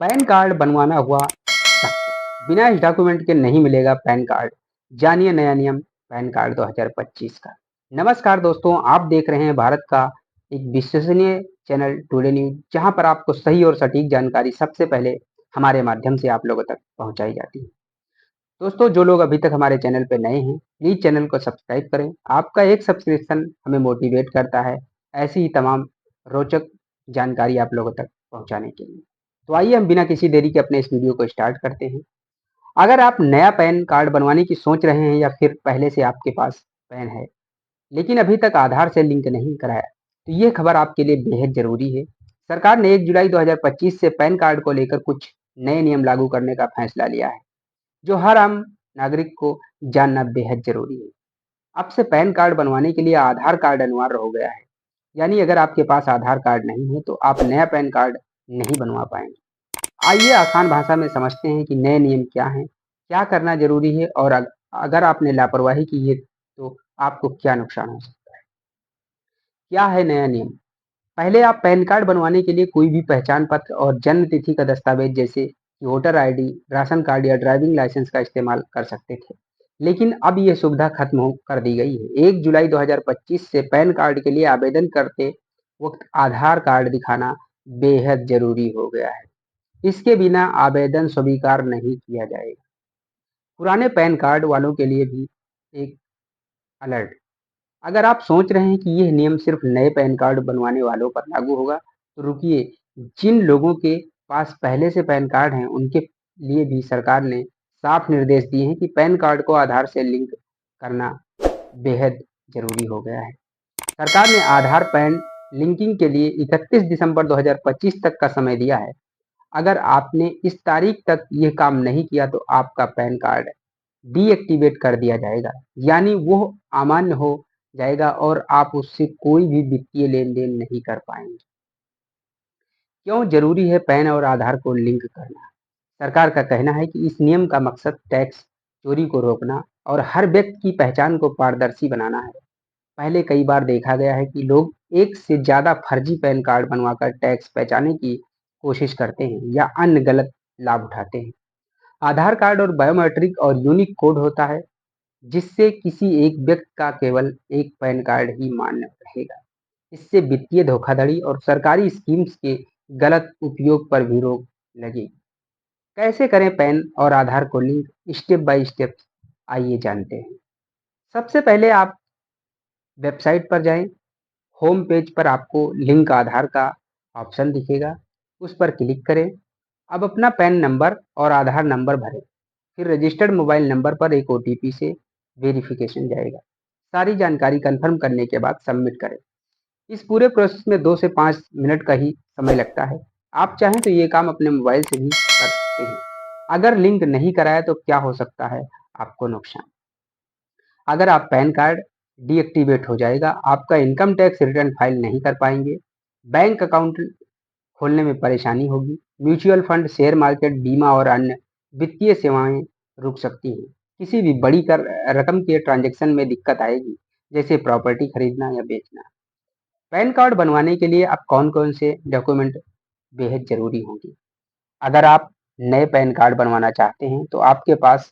Pan card बनवाना हुआ सख्त। बिना इस डॉक्यूमेंट के नहीं मिलेगा पैन कार्ड। जानिए नया नियम पैन कार्ड 2025 का। नमस्कार दोस्तों, आप देख रहे हैं भारत का एक विश्वसनीय चैनल टुडे न्यूज, जहां पर आपको सही और सटीक जानकारी सबसे पहले हमारे माध्यम से आप लोगों तक पहुंचाई जाती है। दोस्तों, जो लोग अभी तक हमारे चैनल पे नए हैं, प्लीज चैनल को सब्सक्राइब करें। आपका एक सब्सक्रिप्शन हमें मोटिवेट करता है ऐसी ही तमाम रोचक जानकारी आप लोगों तक पहुंचाने के लिए। तो आइए हम बिना किसी देरी के अपने इस वीडियो को स्टार्ट करते हैं। अगर आप नया पैन कार्ड बनवाने की सोच रहे हैं या फिर पहले से आपके पास पैन है लेकिन अभी तक आधार से लिंक नहीं कराया, तो ये खबर आपके लिए बेहद जरूरी है। सरकार ने 1 जुलाई 2025 से पैन कार्ड को लेकर कुछ नए नियम लागू करने का फैसला लिया है, जो हर आम नागरिक को जानना बेहद जरूरी है। अब से पैन कार्ड बनवाने के लिए आधार कार्ड अनिवार्य हो गया है। यानी अगर आपके पास आधार कार्ड नहीं है तो आप नया पैन कार्ड नहीं बनवा पाएंगे। आइए आसान भाषा में समझते हैं कि नए नियम क्या हैं, क्या करना जरूरी है और अगर आपने लापरवाही की है तो आपको क्या नुकसान हो सकता है। क्या है नया नियम? पहले आप पैन कार्ड बनवाने के लिए कोई भी पहचान पत्र और जन्म तिथि का दस्तावेज जैसे कि वोटर आईडी, राशन कार्ड या ड्राइविंग लाइसेंस का इस्तेमाल कर सकते थे। लेकिन अब यह सुविधा खत्म कर दी गई है। 1 जुलाई 2025 से पैन कार्ड के लिए आवेदन करते वक्त आधार कार्ड दिखाना बेहद जरूरी हो गया है। इसके बिना आवेदन स्वीकार नहीं किया जाएगा। पुराने पैन कार्ड वालों के लिए भी एक अलर्ट। अगर आप सोच रहे हैं कि यह नियम सिर्फ नए पैन कार्ड बनवाने वालों पर लागू होगा, तो रुकिए। जिन लोगों के पास पहले से पैन कार्ड हैं, उनके लिए भी सरकार ने साफ निर्देश दिए हैं कि पैन कार्ड को आधार से लिंक करना बेहद जरूरी हो गया है। सरकार ने आधार पैन लिंकिंग के लिए 31 दिसंबर 2025 तक का समय दिया है। अगर आपने इस तारीख तक यह काम नहीं किया तो आपका पैन कार्ड डीएक्टिवेट कर दिया जाएगा, यानी वो अमान्य हो जाएगा और आप उससे कोई भी वित्तीय लेन देन नहीं कर पाएंगे। क्यों जरूरी है पैन और आधार को लिंक करना? सरकार का कहना है कि इस नियम का मकसद टैक्स चोरी को रोकना और हर व्यक्ति की पहचान को पारदर्शी बनाना है। पहले कई बार देखा गया है कि लोग एक से ज्यादा फर्जी पैन कार्ड बनवाकर टैक्स बचाने की कोशिश करते हैं या अन्य गलत लाभ उठाते हैं। आधार कार्ड और बायोमेट्रिक और यूनिक कोड होता है, जिससे किसी एक व्यक्ति का केवल एक पैन कार्ड ही मान्य रहेगा। इससे वित्तीय धोखाधड़ी और सरकारी स्कीम्स के गलत उपयोग पर भी रोक लगेगी। कैसे करें पैन और आधार को लिंक? स्टेप बाय स्टेप आइए जानते हैं। सबसे पहले आप वेबसाइट पर जाएं। होम पेज पर आपको लिंक आधार का ऑप्शन दिखेगा, उस पर क्लिक करें। अब अपना पैन नंबर और आधार नंबर भरें। फिर रजिस्टर्ड मोबाइल नंबर पर एक ओटीपी से वेरिफिकेशन जाएगा। सारी जानकारी कंफर्म करने के बाद सबमिट करें। इस पूरे प्रोसेस में 2 से 5 मिनट का ही समय लगता है। आप चाहें तो ये काम अपने मोबाइल से भी कर सकते हैं। अगर लिंक नहीं कराया तो क्या हो सकता है आपको नुकसान? अगर आप पैन कार्ड डीएक्टिवेट हो जाएगा, आपका इनकम टैक्स रिटर्न फाइल नहीं कर पाएंगे, बैंक अकाउंट खोलने में परेशानी होगी, म्यूचुअल फंड, शेयर मार्केट, बीमा और अन्य वित्तीय सेवाएं रुक सकती हैं। किसी भी बड़ी रकम के ट्रांजैक्शन में दिक्कत आएगी, जैसे प्रॉपर्टी खरीदना या बेचना। पैन कार्ड बनवाने के लिए अब कौन कौन से डॉक्यूमेंट बेहद जरूरी होंगे? अगर आप नए पैन कार्ड बनवाना चाहते हैं तो आपके पास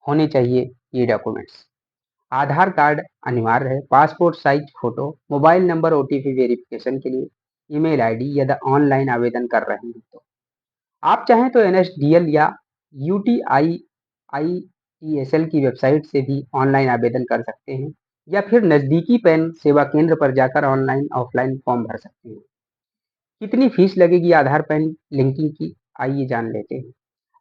होने चाहिए ये डॉक्यूमेंट्स। आधार कार्ड अनिवार्य है, passport size photo, mobile number OTP verification के लिए, ईमेल आईडी यदि ऑनलाइन आवेदन कर रहे हैं तो। आप चाहें तो एनएसडीएल या यूटीआईआईटीएसएल की वेबसाइट से भी ऑनलाइन आवेदन कर सकते हैं, या फिर नज़दीकी पैन सेवा केंद्र पर जाकर ऑनलाइन ऑफलाइन फॉर्म भर सकते हैं। कितनी फीस लगेगी आधार पैन लिंकिंग की? आइए जान लेते हैं।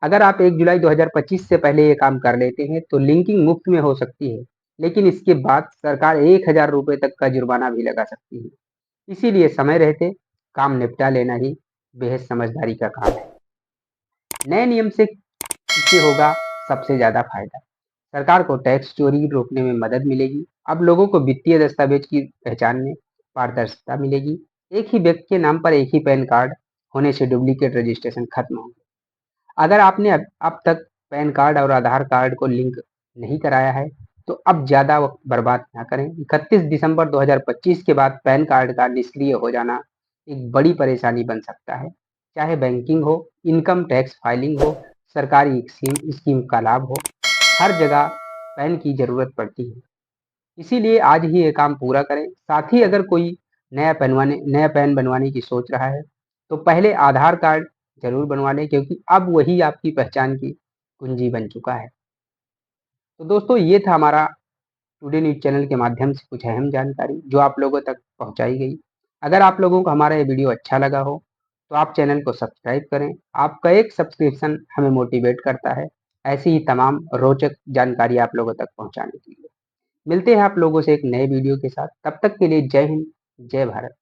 अगर आप 1 जुलाई 2025 से पहले ये काम कर लेते हैं तो लिंकिंग मुफ्त में हो सकती है, लेकिन इसके बाद सरकार 1000 रुपये तक का जुर्माना भी लगा सकती है। इसीलिए समय रहते काम निपटा लेना ही बेहद समझदारी का काम है। नए नियम से किसे होगा सबसे ज्यादा फायदा? सरकार को टैक्स चोरी रोकने में मदद मिलेगी। अब लोगों को वित्तीय दस्तावेज की पहचान में पारदर्शिता मिलेगी। एक ही व्यक्ति के नाम पर एक ही पैन कार्ड होने से डुप्लीकेट रजिस्ट्रेशन खत्म होगा। अगर आपने अब तक पैन कार्ड और आधार कार्ड को लिंक नहीं कराया है तो अब ज़्यादा वक्त बर्बाद ना करें। 31 दिसंबर 2025 के बाद पैन कार्ड का निष्क्रिय हो जाना एक बड़ी परेशानी बन सकता है। चाहे बैंकिंग हो, इनकम टैक्स फाइलिंग हो, सरकारी स्कीम स्कीम का लाभ हो, हर जगह पैन की ज़रूरत पड़ती है। इसीलिए आज ही ये काम पूरा करें। साथ ही अगर कोई नया पैन बनवाने की सोच रहा है, तो पहले आधार कार्ड ज़रूर बनवा लें, क्योंकि अब वही आपकी पहचान की कुंजी बन चुका है। तो दोस्तों, ये था हमारा टुडे न्यूज़ चैनल के माध्यम से कुछ अहम जानकारी जो आप लोगों तक पहुँचाई गई। अगर आप लोगों को हमारा ये वीडियो अच्छा लगा हो, तो आप चैनल को सब्सक्राइब करें। आपका एक सब्सक्रिप्शन हमें मोटिवेट करता है ऐसी ही तमाम रोचक जानकारी आप लोगों तक पहुँचाने के लिए। मिलते हैं आप लोगों से एक नए वीडियो के साथ। तब तक के लिए जय हिंद, जय भारत।